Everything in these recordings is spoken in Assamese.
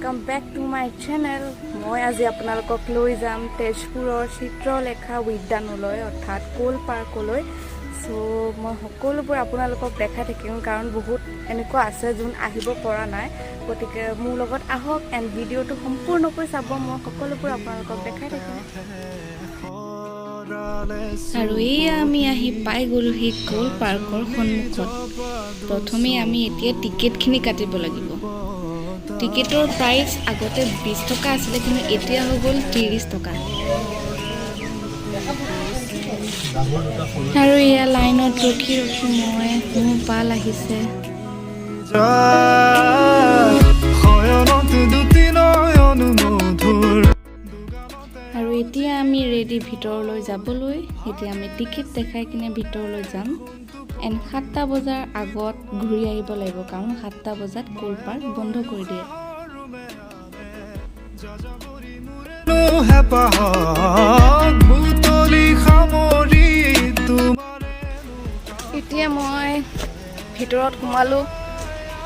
welcome back to my channel. মই আজি আপোনালোকক লৈ যাম তেজপুৰৰ চিত্ৰলেখা উদ্যানলৈ অৰ্থাৎ কোল পাৰ্কলৈ। সো মই সকলোবোৰ আপোনালোকক দেখাই থাকিম কাৰণ বহুত এনেকুৱা আছে যোন আহিব পৰা নাই, গতিকে মোৰ লগত আহক এণ্ড ভিডিঅ'টো সম্পূৰ্ণকৈ চাব। মই সকলোবোৰ আপোনালোকক দেখাই থাকিম। আৰু এয়া আমি আহি পাই গ'লোহি কোল পাৰ্কৰ সন্মুখত। প্ৰথমে আমি এতিয়া টিকেটখিনি কাটিব লাগিব। টিকেটৰ প্ৰাইচ আগতে 20 টকা আছিলে, কিন্তু এতিয়া হৈ গ'ল 30 টকা। আৰু এয়া লাইনত ৰখি ৰখি মোৰ পাল আহিছে। আৰু এতিয়া আমি ৰেডি ভিতৰলৈ যাবলৈ। এতিয়া আমি টিকেট দেখাই কিনে ভিতৰলৈ যাম। এণ্ড 7টা বজাৰ আগত ঘূৰি আহিব লাগিব, কাৰণ 7টা বজাত কোল পাৰ্ক বন্ধ কৰি দিয়ে। এতিয়া মই ভিতৰত সোমালোঁ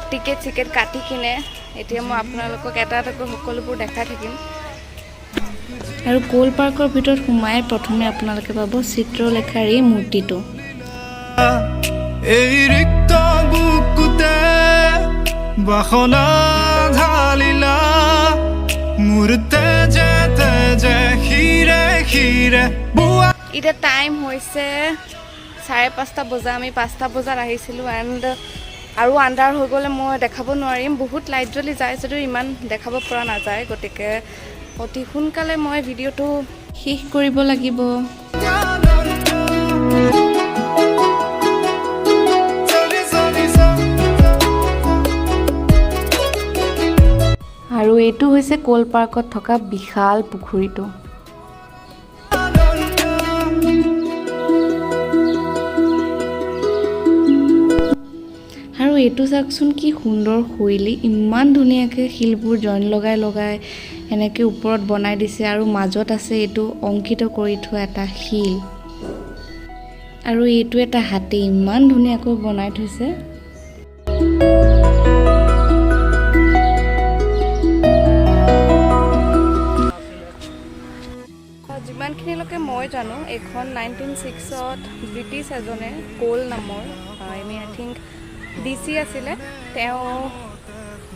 টিকেট কাটি কিনে। এতিয়া মই আপোনালোকক এটা এটাকৈ সকলোবোৰ দেখাই থাকিম। আৰু কোল পাৰ্কৰ ভিতৰত সোমাই প্ৰথমে আপোনালোকে পাব চিত্ৰলেখাৰ এই মূৰ্তিটো। এই ৰিক্ত বুকুতে বাসনা ঢালিলা মূৰ্তে যেতে যে খিৰে খিৰে। এতিয়া টাইম হৈছে 5:30 বজা। আমি 5টা বজাত আহিছিলোঁ এণ্ড আৰু আন্ধাৰ হৈ গ'লে মই দেখাব নোৱাৰিম। বহুত লাইট জ্বলি যায় যদিও ইমান দেখাব পৰা নাযায়, গতিকে অতি সোনকালে মই ভিডিঅ'টো শেষ কৰিব লাগিব। আৰু এইটো হৈছে কোল পাৰ্কত থকা বিশাল পুখুৰীটো। আৰু এইটো চাওকচোন কি সুন্দৰ শৈলী, ইমান ধুনীয়াকৈ শিলবোৰ জইন লগাই এনেকৈ ওপৰত বনাই দিছে। আৰু মাজত আছে এইটো অংকিত কৰি থোৱা এটা শিল। আৰু এইটো এটা হাতী, ইমান ধুনীয়াকৈ বনাই থৈছে। যিমানখিনিলৈকে মই জানো এইখন 1906ত ব্ৰিটিছ এজনে কোল নামৰ আই থিংক DC আছিলে, তেওঁ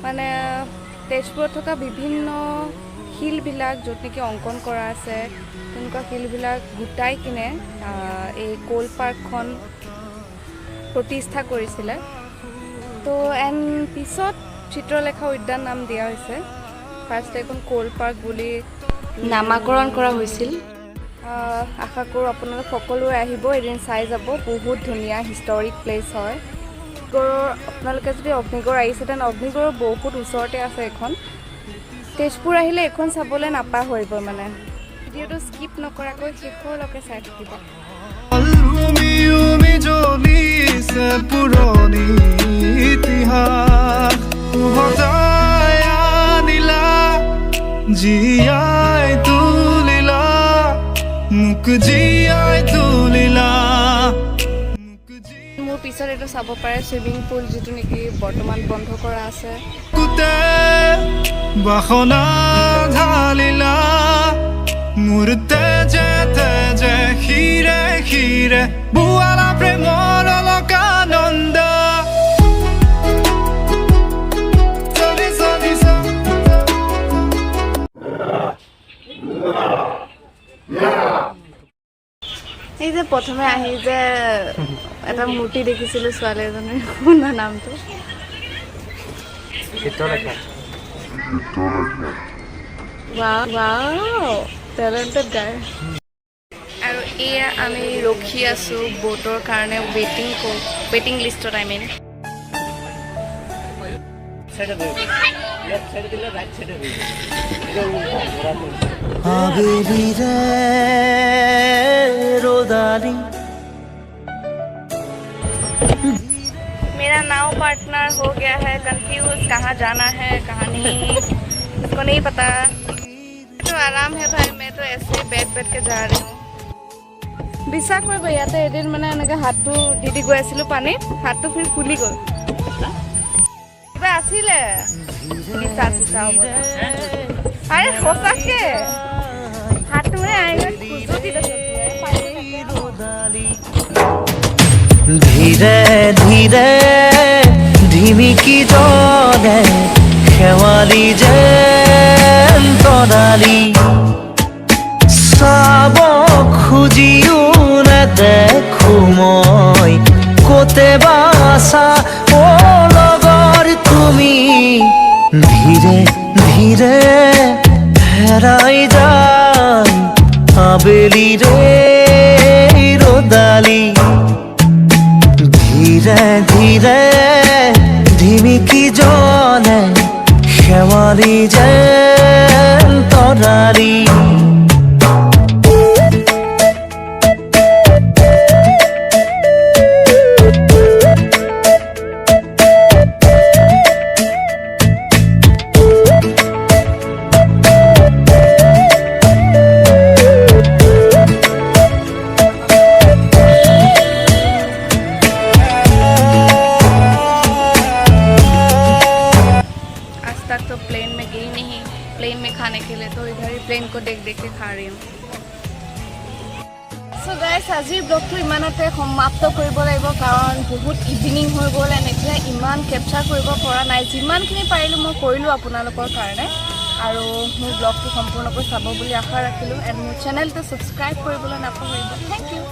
মানে তেজপুৰত থকা বিভিন্ন শিলবিলাক য'ত নেকি অংকন কৰা আছে তেনেকুৱা শিলবিলাক গোটাই কিনে এই কোল পাৰ্কখন প্ৰতিষ্ঠা কৰিছিলে। তো এণ্ড পিছত চিত্ৰলেখা উদ্যান নাম দিয়া হৈছে। ফাৰ্ষ্ট এইখন কোল পাৰ্ক বুলি নামাকৰণ কৰা হৈছিল। আশা কৰোঁ আপোনালোক সকলোৱে আহিব, এদিন চাই যাব। বহুত ধুনীয়া হিষ্টৰিক প্লেচ হয়। আপোনালোকে যদি অগ্নিগড় আহিছে তেন্তে অগ্নিগড়ৰ বহুত ওচৰতে আছে এইখন। তেজপুৰ আহিলে এইখন চাবলৈ নাপাহৰিব। মানে ভিডিঅ'টো স্কিপ নকৰাকৈ শেষলৈকে চাই থাকিব। জীয়াই তুলিলা মোক জীয়াই তুলিলা। মোৰ পিছত এইটো চাব পাৰে চুইমিং পুল, যিটো নেকি বৰ্তমান বন্ধ কৰা আছে। বাসনা ঢালিলা মূৰ্তে যেতে যে খিৰে খিৰে বুৱালা প্ৰেমৰ অলকানন্দ। এই যে প্ৰথমে আহি যে এটা মূৰ্তি দেখিছিলোঁ ছোৱালী এজনীৰ, শুনা নামটো টেলেণ্টেড গাই। আৰু এয়া আমি ৰখি আছোঁ ব'টৰ কাৰণে, ৱেটিং লিষ্টত। मेरा नाव पार्टनर हो गया है कंफ्यूज, कहाँ जाना है कहाँ नहीं, इसको नहीं पता। तो आराम है भाई, मैं तो ऐसे बैठ के जा रही हूँ। বিশ্বাস কৰিব, ইয়াতে এদিন মানে এনেকৈ হাতটো দি গৈ আছিলোঁ পানীত, হাতটো ফিৰ ফুলি গ'ল। কিবা আছিলে দিছা চিছা হ'ব আৰে সঁচাকে হাতটো মানে আইগত খুজতি আছে ধীৰে ধীৰে ধিমিকি জলে শেৱালি যেন তৰালি চাব খুজিও নেদেখো মই ক'তে বাছা অ লগৰ তুমি ধীৰে ধীৰে হেৰাই যায় আবেলিৰে ৰ'দালি ধীৰে ধীৰে ধিমিকি জলে শেৱালি যেন তৰালি तो प्लेन में गई नहीं प्लेन में खाने के लिए तो इधर ही प्लेन को देख देख के खा रही हूँ सो गाइस আজিৰ ব্লগটো ইমানতে সমাপ্ত কৰিব লাগিব কাৰণ বহুত ইভিনিং হৈ গ'ল এণ্ড এতিয়া ইমান কেপচাৰ কৰিব পৰা নাই যিমানখিনি পাৰিলোঁ মই কৰিলোঁ আপোনালোকৰ কাৰণে আৰু মোৰ ব্লগটো সম্পূৰ্ণকৈ চাব বুলি আশা ৰাখিলোঁ এণ্ড মোৰ চেনেলটো ছাবস্ক্ৰাইব কৰিবলৈ নাপাহৰিব থেংক ইউ